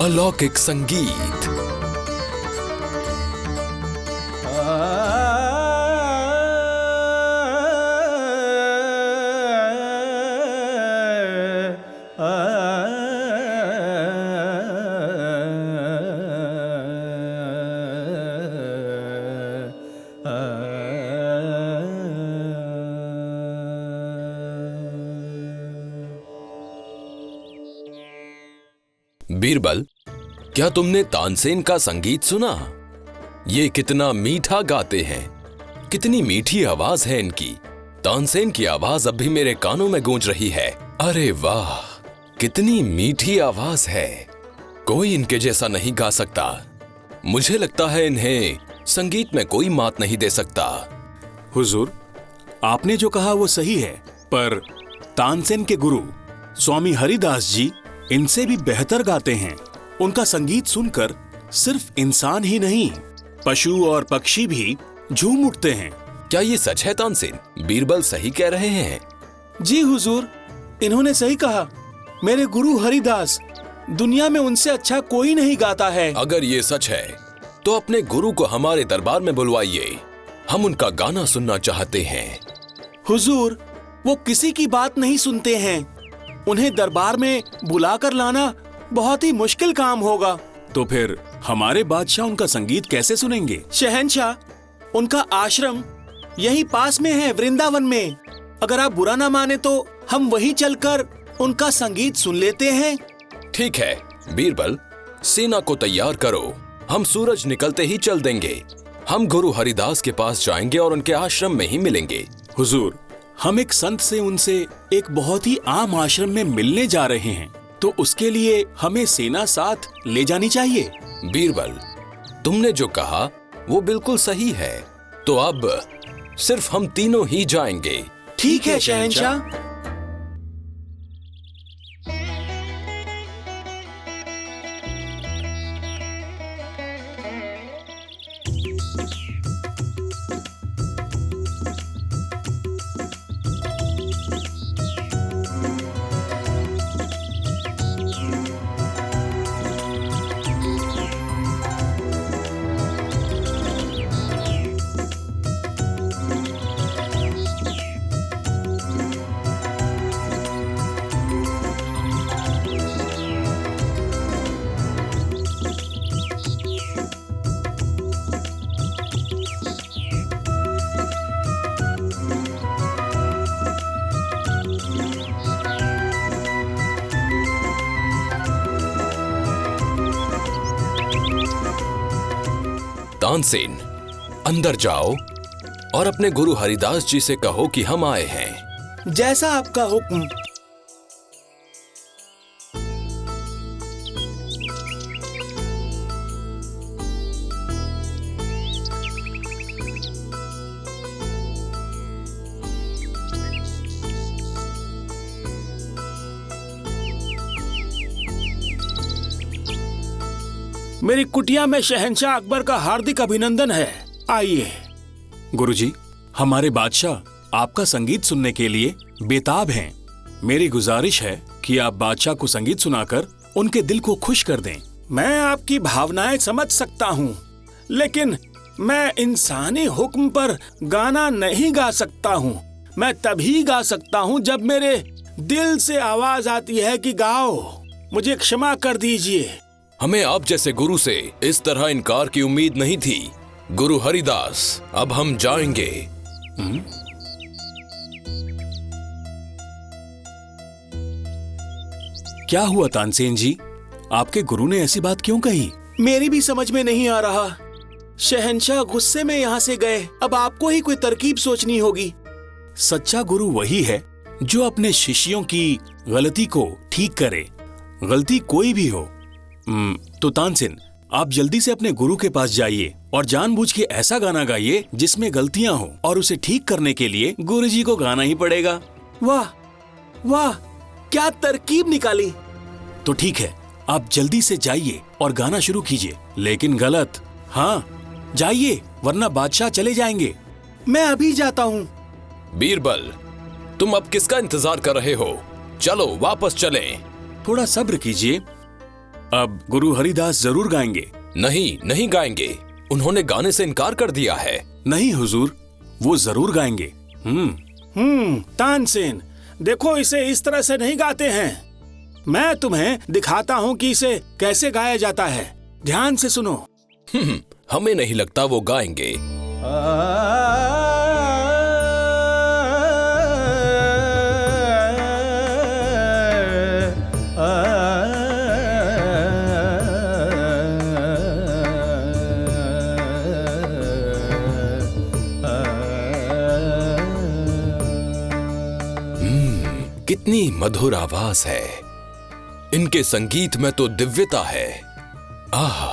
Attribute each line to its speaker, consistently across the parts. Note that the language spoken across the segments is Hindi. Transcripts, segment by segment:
Speaker 1: अलौकिक संगीत। बीरबल, क्या तुमने तानसेन का संगीत सुना? ये कितना मीठा गाते हैं, कितनी मीठी आवाज है इनकी। तानसेन की आवाज अब भी मेरे कानों में गूंज रही है। अरे वाह, कितनी मीठी आवाज है, कोई इनके जैसा नहीं गा सकता। मुझे लगता है इन्हें संगीत में कोई मात नहीं दे सकता।
Speaker 2: हुजूर, आपने जो कहा वो सही है, पर तानसेन के गुरु स्वामी हरिदास जी इनसे भी बेहतर गाते हैं। उनका संगीत सुनकर सिर्फ इंसान ही नहीं, पशु और पक्षी भी झूम उठते हैं।
Speaker 1: क्या ये सच है तानसेन? बीरबल सही कह रहे हैं।
Speaker 2: जी हुजूर, इन्होंने सही कहा। मेरे गुरु हरिदास, दुनिया में उनसे अच्छा कोई नहीं गाता है।
Speaker 1: अगर ये सच है तो अपने गुरु को हमारे दरबार में बुलवाइए, हम उनका गाना सुनना चाहते हैं।
Speaker 2: हुजूर, वो किसी की बात नहीं सुनते हैं। उन्हें दरबार में बुलाकर लाना बहुत ही मुश्किल काम होगा। तो फिर हमारे बादशाह उनका संगीत कैसे सुनेंगे? शहंशाह, उनका आश्रम यहीं पास में है, वृंदावन में। अगर आप बुरा ना माने तो हम वहीं चलकर उनका संगीत सुन लेते हैं।
Speaker 1: ठीक है बीरबल, सेना को तैयार करो, हम सूरज निकलते ही चल देंगे। हम गुरु हरिदास के पास जाएंगे और उनके आश्रम में ही मिलेंगे।
Speaker 2: हुजूर, हम एक संत से उनसे एक बहुत ही आम आश्रम में मिलने जा रहे हैं, तो उसके लिए हमें सेना साथ ले जानी चाहिए।
Speaker 1: बीरबल, तुमने जो कहा वो बिल्कुल सही है, तो अब सिर्फ हम तीनों ही जाएंगे।
Speaker 2: ठीक है शहंशाह।
Speaker 1: तानसेन, अंदर जाओ और अपने गुरु हरिदास जी से कहो कि हम आए हैं।
Speaker 2: जैसा आपका हुक्म। मेरी कुटिया में शहंशाह अकबर का हार्दिक अभिनंदन है। आइए। गुरुजी, हमारे बादशाह आपका संगीत सुनने के लिए बेताब हैं। मेरी गुजारिश है कि आप बादशाह को संगीत सुनाकर उनके दिल को खुश कर दें। मैं आपकी भावनाएं समझ सकता हूँ, लेकिन मैं इंसानी हुक्म पर गाना नहीं गा सकता हूँ। मैं तभी गा सकता हूँ जब मेरे दिल से आवाज आती है कि गाओ। मुझे क्षमा कर दीजिए।
Speaker 1: हमें आप जैसे गुरु से इस तरह इनकार की उम्मीद नहीं थी। गुरु हरिदास, अब हम जाएंगे।
Speaker 2: क्या हुआ तानसेन जी? आपके गुरु ने ऐसी बात क्यों कही? मेरी भी समझ में नहीं आ रहा। शहंशाह गुस्से में यहाँ से गए, अब आपको ही कोई तरकीब सोचनी होगी। सच्चा गुरु वही है जो अपने शिष्यों की गलती को ठीक करे, गलती कोई भी हो। तो तानसेन, आप जल्दी से अपने गुरु के पास जाइए और जानबूझ के ऐसा गाना गाइए जिसमें गलतियां हो, और उसे ठीक करने के लिए गुरुजी को गाना ही पड़ेगा। वाह वाह, क्या तरकीब निकाली। तो ठीक है, आप जल्दी से जाइए और गाना शुरू कीजिए, लेकिन गलत। हाँ, जाइए वरना बादशाह चले जाएंगे। मैं अभी जाता हूँ।
Speaker 1: बीरबल, तुम अब किसका इंतजार कर रहे हो? चलो वापस चलें।
Speaker 2: थोड़ा सब्र कीजिए। अब गुरु हरिदास जरूर गाएंगे।
Speaker 1: नहीं, नहीं गाएंगे। उन्होंने गाने से इनकार कर दिया है।
Speaker 2: नहीं हुजूर, वो जरूर गाएंगे। तानसेन, देखो इसे इस तरह से नहीं गाते हैं। मैं तुम्हें दिखाता हूँ कि इसे कैसे गाया जाता है। ध्यान से सुनो।
Speaker 1: हमें नहीं लगता वो गाएंगे। कितनी मधुर आवाज है। इनके संगीत में तो दिव्यता है। आह,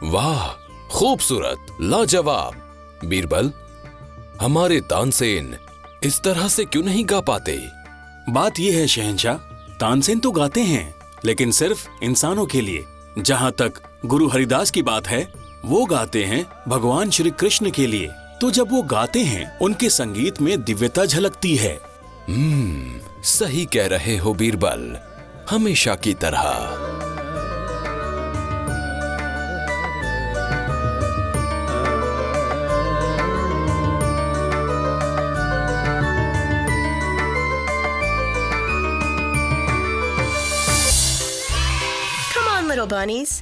Speaker 1: वाह, खूबसूरत, लाजवाब। बीरबल, हमारे तानसेन इस तरह से क्यों नहीं गा पाते?
Speaker 2: बात यह है शहंशाह, तानसेन तो गाते हैं, लेकिन सिर्फ इंसानों के लिए। जहाँ तक गुरु हरिदास की बात है, वो गाते हैं भगवान श्री कृष्ण के लिए। तो जब वो गाते हैं, उनके संगीत में दिव्यता झलकती है।
Speaker 1: सही कह रहे हो बीरबल, हमेशा की तरह।
Speaker 3: Little bunnies,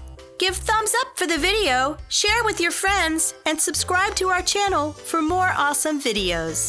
Speaker 3: give thumbs up for the video, share with your friends, and subscribe to our channel for more awesome videos.